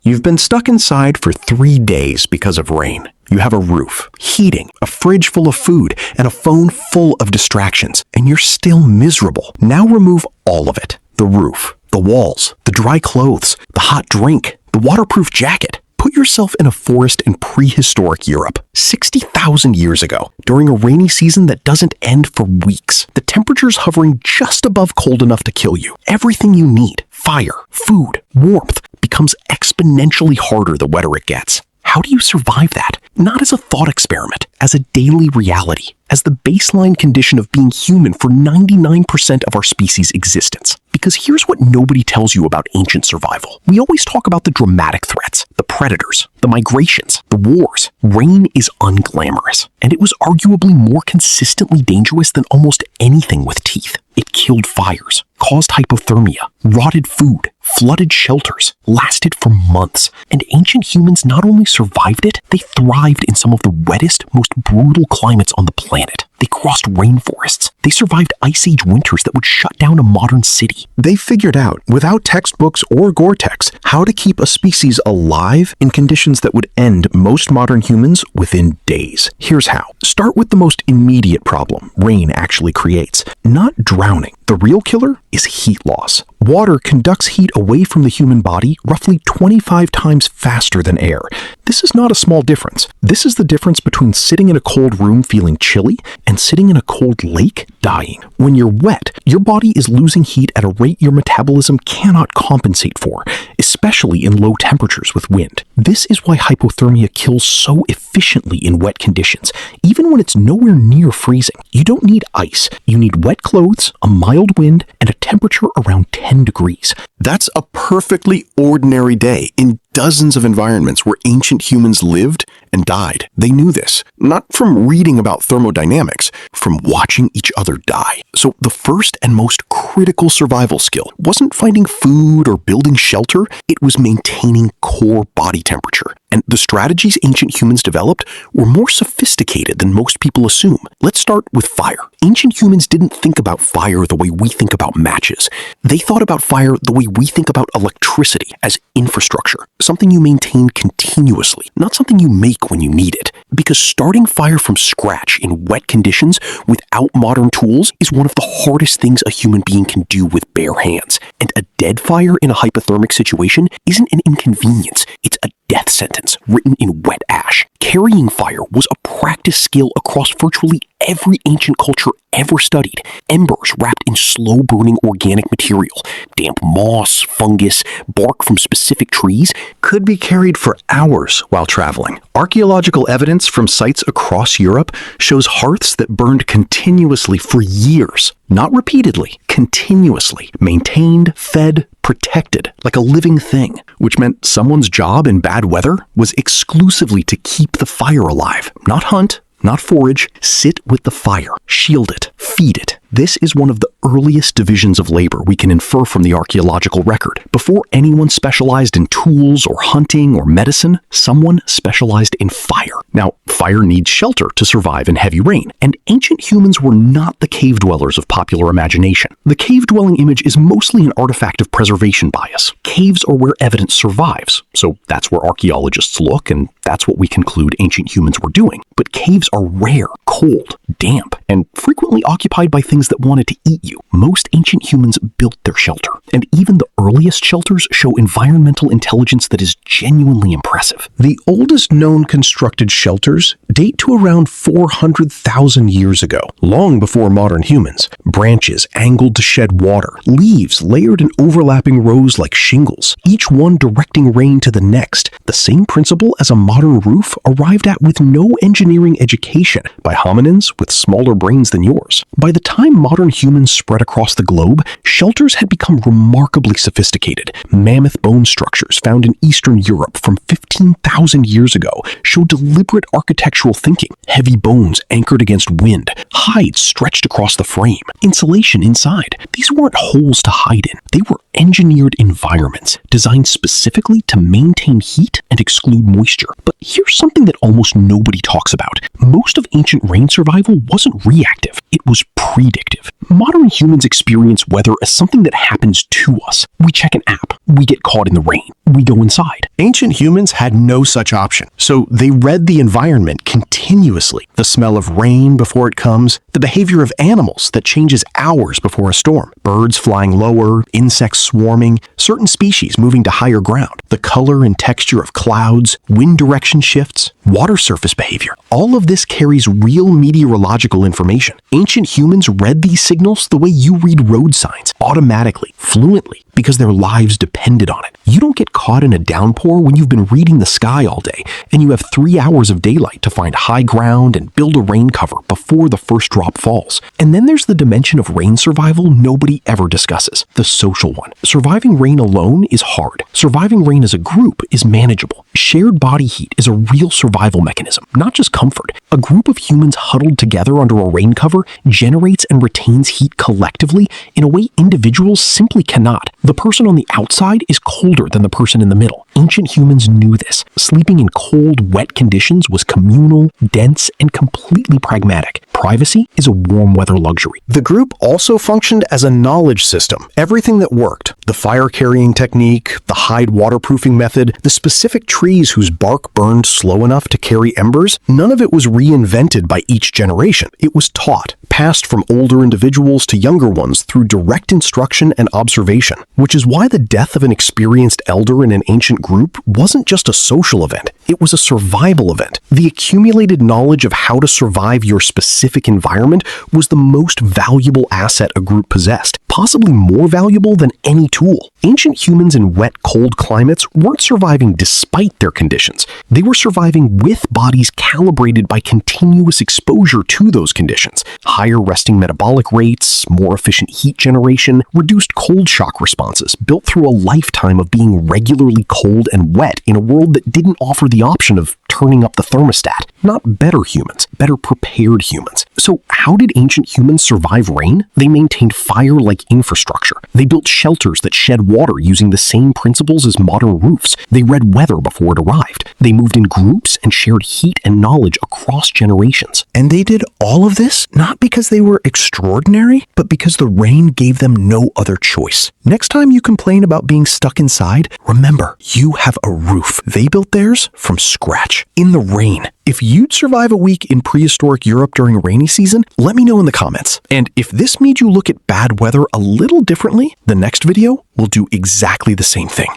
You've been stuck inside for 3 days because of rain. You have a roof, heating, a fridge full of food, and a phone full of distractions, and you're still miserable. Now remove all of it. The roof, the walls, the dry clothes, the hot drink, the waterproof jacket. Put yourself in a forest in prehistoric Europe, 60,000 years ago, during a rainy season that doesn't end for weeks. The temperature's hovering just above cold enough to kill you. Everything you need, fire, food, warmth, becomes exponentially harder the wetter it gets. How do you survive that? Not as a thought experiment, as a daily reality, as the baseline condition of being human for 99% of our species' existence. Because here's what nobody tells you about ancient survival. We always talk about the dramatic threats, the predators, the migrations, the wars. Rain is unglamorous, and it was arguably more consistently dangerous than almost anything with teeth. It killed fires, caused hypothermia, rotted food, flooded shelters, lasted for months. And ancient humans not only survived it, they thrived in some of the wettest, most brutal climates on the planet. They crossed rainforests. They survived Ice Age winters that would shut down a modern city. They figured out, without textbooks or Gore-Tex, how to keep a species alive in conditions that would end most modern humans within days. Here's how. Start with the most immediate problem rain actually creates. Not drowning. The real killer is heat loss. Water conducts heat away from the human body roughly 25 times faster than air. This is not a small difference. This is the difference between sitting in a cold room feeling chilly and sitting in a cold lake dying. When you're wet, your body is losing heat at a rate your metabolism cannot compensate for, especially in low temperatures with wind. This is why hypothermia kills so efficiently in wet conditions, even when it's nowhere near freezing. You don't need ice. You need wet clothes, a mild wind, and a temperature around 10 degrees. That's a perfectly ordinary day in dozens of environments where ancient humans lived and died. They knew this, not from reading about thermodynamics, from watching each other die. So the first and most critical survival skill wasn't finding food or building shelter, it was maintaining core body temperature. And the strategies ancient humans developed were more sophisticated than most people assume. Let's start with fire. Ancient humans didn't think about fire the way we think about matches. They thought about fire the way we think about electricity, as infrastructure, something you maintain continuously, not something you make when you need it. Because starting fire from scratch in wet conditions without modern tools is one of the hardest things a human being can do with bare hands. And a dead fire in a hypothermic situation isn't an inconvenience, it's a death sentence written in wet ash. Carrying fire was a practice skill across virtually every ancient culture ever studied. Embers wrapped in slow-burning organic material, damp moss, fungus, bark from specific trees, could be carried for hours while traveling. Archaeological evidence from sites across Europe shows hearths that burned continuously for years. Not repeatedly, continuously. Maintained, fed, protected, like a living thing. Which meant someone's job in bad weather was exclusively to keep the fire alive. Not hunt, not forage, sit with the fire, shield it, feed it. This is one of the earliest divisions of labor we can infer from the archaeological record. Before anyone specialized in tools or hunting or medicine, someone specialized in fire. Now, fire needs shelter to survive in heavy rain, and ancient humans were not the cave dwellers of popular imagination. The cave-dwelling image is mostly an artifact of preservation bias. Caves are where evidence survives, so that's where archaeologists look, and that's what we conclude ancient humans were doing. But caves are rare, cold, damp, and frequently occupied by things that wanted to eat you. Most ancient humans built their shelter, and even the earliest shelters show environmental intelligence that is genuinely impressive. The oldest known constructed shelters date to around 400,000 years ago, long before modern humans. Branches angled to shed water, leaves layered in overlapping rows like shingles, each one directing rain to the next. The same principle as a modern roof arrived at with no engineering education by hominins with smaller brains than yours. By the time modern humans spread across the globe, shelters had become remarkably sophisticated. Mammoth bone structures found in Eastern Europe from 15,000 years ago show deliberate architectural thinking. Heavy bones anchored against wind, hides stretched across the frame, insulation inside. These weren't holes to hide in. They were engineered environments designed specifically to maintain heat and exclude moisture. But here's something that almost nobody talks about. Most of ancient rain survival wasn't reactive. It was predictive. addictive. Modern humans experience weather as something that happens to us. We check an app, we get caught in the rain, we go inside. Ancient humans had no such option, so they read the environment continuously. The smell of rain before it comes, the behavior of animals that changes hours before a storm, birds flying lower, insects swarming, certain species moving to higher ground, the color and texture of clouds, wind direction shifts, water surface behavior. All of this carries real meteorological information. Ancient humans read these signals the way you read road signs, automatically, fluently, because their lives depended on it. You don't get caught in a downpour when you've been reading the sky all day, and you have 3 hours of daylight to find high ground and build a rain cover before the first drop falls. And then there's the dimension of rain survival nobody ever discusses, the social one. Surviving rain alone is hard. Surviving rain as a group is manageable. Shared body heat is a real survival mechanism, not just comfort. A group of humans huddled together under a rain cover generates and retains heat collectively in a way individuals simply cannot. The person on the outside is colder than the person in the middle. Ancient humans knew this. Sleeping in cold, wet conditions was communal, dense, and completely pragmatic. Privacy is a warm weather luxury. The group also functioned as a knowledge system. Everything that worked, the fire carrying technique, the hide waterproofing method, the specific trees whose bark burned slow enough to carry embers, none of it was reinvented by each generation. It was taught, passed from older individuals to younger ones through direct instruction and observation, which is why the death of an experienced elder in an ancient group wasn't just a social event. It was a survival event. The accumulated knowledge of how to survive your specific environment was the most valuable asset a group possessed, possibly more valuable than any tool. Ancient humans in wet, cold climates weren't surviving despite their conditions. They were surviving with bodies calibrated by continuous exposure to those conditions. Higher resting metabolic rates, more efficient heat generation, reduced cold shock responses built through a lifetime of being regularly cold and wet in a world that didn't offer the option of turning up the thermostat. Not better humans, better prepared humans. So how did ancient humans survive rain? They maintained fire-like infrastructure. They built shelters that shed water using the same principles as modern roofs. They read weather before it arrived. They moved in groups and shared heat and knowledge across generations. And they did all of this not because they were extraordinary, but because the rain gave them no other choice. Next time you complain about being stuck inside, remember, you have a roof. They built theirs from scratch, in the rain. If you'd survive a week in prehistoric Europe during rainy season, let me know in the comments. And if this made you look at bad weather a little differently, the next video will do exactly the same thing.